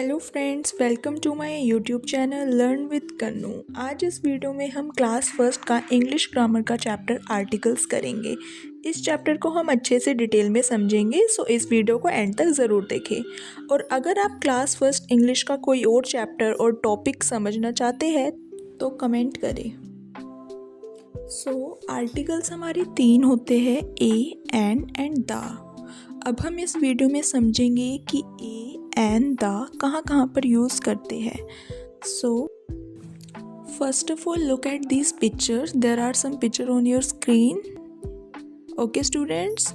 Hello friends, welcome to my YouTube channel learn with Kannu. आज इस video में हम क्लास फर्स्ट का इंग्लिश ग्रामर का चैप्टर आर्टिकल्स करेंगे। इस चैप्टर को हम अच्छे से डिटेल में समझेंगे, सो इस वीडियो को एंड तक ज़रूर देखें। और अगर आप क्लास फर्स्ट इंग्लिश का कोई और चैप्टर और टॉपिक समझना चाहते हैं तो कमेंट करें। सो आर्टिकल्स हमारे 3 होते हैं, ए, एंड द। अब हम इस वीडियो में समझेंगे कि ए एंड द कहाँ पर यूज़ करते हैं। So first of all look at these pictures. There are some picture on your screen. Okay students,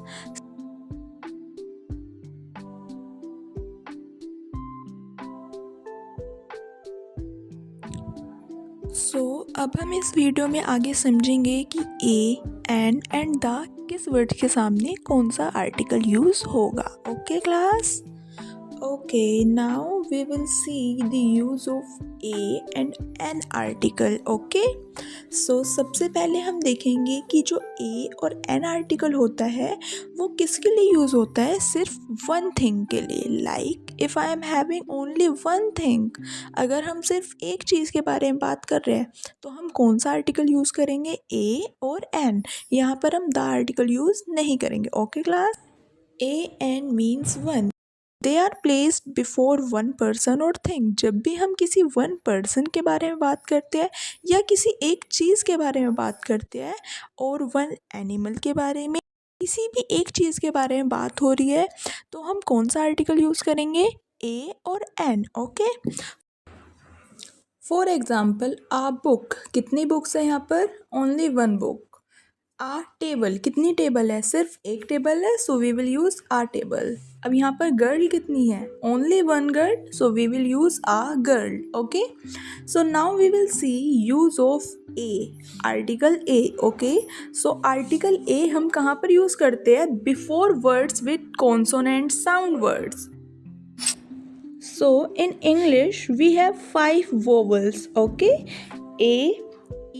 अब हम इस वीडियो में आगे समझेंगे कि ए, एंड द किस वर्ड के सामने कौन सा आर्टिकल यूज़ होगा। Okay class? Okay, now we will see the use of a and an article. Okay, so सबसे पहले हम देखेंगे कि जो a और an article होता है वो किसके लिए यूज़ होता है। सिर्फ one thing के लिए। Like if I am having only one thing, अगर हम सिर्फ एक चीज़ के बारे में बात कर रहे हैं तो हम कौन सा आर्टिकल यूज़ करेंगे, a और an। यहाँ पर हम the आर्टिकल यूज़ नहीं करेंगे। Okay class? a and means one। They are placed before one person और थिंग। जब भी हम किसी वन पर्सन के बारे में बात करते हैं या किसी एक चीज़ के बारे में बात करते हैं और वन एनिमल के बारे में, किसी भी एक चीज़ के बारे में बात हो रही है तो हम कौन सा आर्टिकल यूज़ करेंगे, ए और an. Okay, for example a book. कितनी बुक्स है यहाँ पर? Only one book. A table. कितनी टेबल है? सिर्फ एक टेबल है, so we will use a table. अब यहाँ पर गर्ल कितनी है? Only one girl, so we will use a girl. Okay, so now we will see use of A, article A. Okay, so article A हम कहाँ पर use करते हैं? Before words with consonant sound words. So in English we have 5 vowels. Okay, A,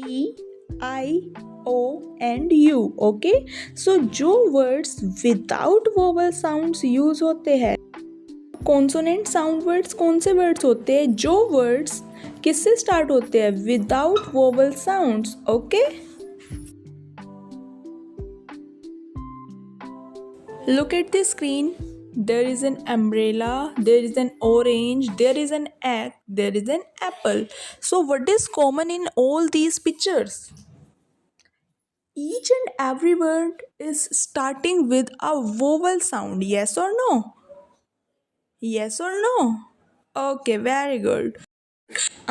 E, I, O and U. Okay, so जो words without vowel sounds use होते हैं, consonant sound words कौन से words होते हैं? जो words किससे start होते हैं? without vowel sounds. Okay, look at the screen. There is an umbrella, there is an orange, there is an egg, there is an apple. So what is common in all these pictures? Each and every word is starting with a vowel sound. Yes or no? Yes or no? Okay, very good.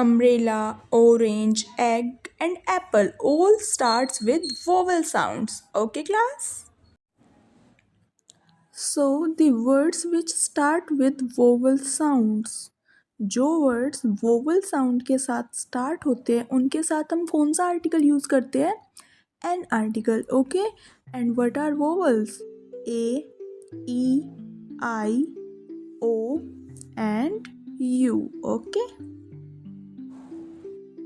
Umbrella, orange, egg and apple all starts with vowel sounds. Okay class? So the words which start with vowel sounds, जो words vowel sound के साथ start होते हैं उनके साथ हम कौन सा आर्टिकल यूज़ करते हैं? An article. Okay, and what are vowels? A, e, i, o and u. Okay,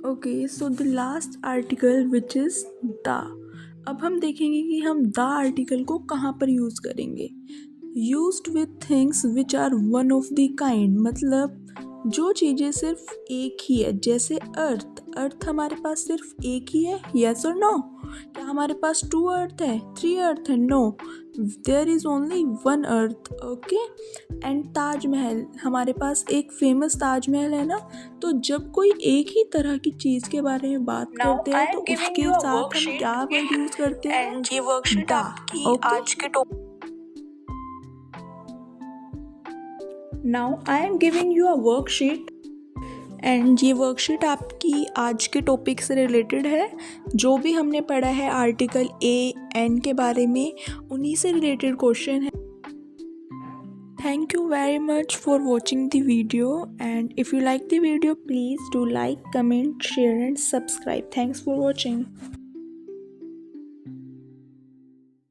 okay, so the last article which is the. अब हम देखेंगे कि हम द आर्टिकल को कहाँ पर यूज़ करेंगे। Used with things which are one of the kind, मतलब जो चीज़ें सिर्फ एक ही है, जैसे अर्थ। अर्थ हमारे पास सिर्फ एक ही है, यस और नो? क्या हमारे पास 2 अर्थ है, 3 अर्थ है? No, there is only one earth. Okay, and Taj Mahal, हमारे पास एक फेमस ताजमहल है ना। तो जब कोई एक ही तरह की चीज़ के बारे में बात करते हैं तो उसके साथ हम क्या वर्ड यूज़ करते हैं? ये वर्कशीट आपकी आज के Now I am giving you a worksheet and ये वर्कशीट आपकी आज के टॉपिक से रिलेटेड है। जो भी हमने पढ़ा है आर्टिकल ए, एन के बारे में, उन्हीं से रिलेटेड क्वेश्चन है। Thank you very much for watching the video and if you like the video please do like, comment, share and subscribe. Thanks for watching.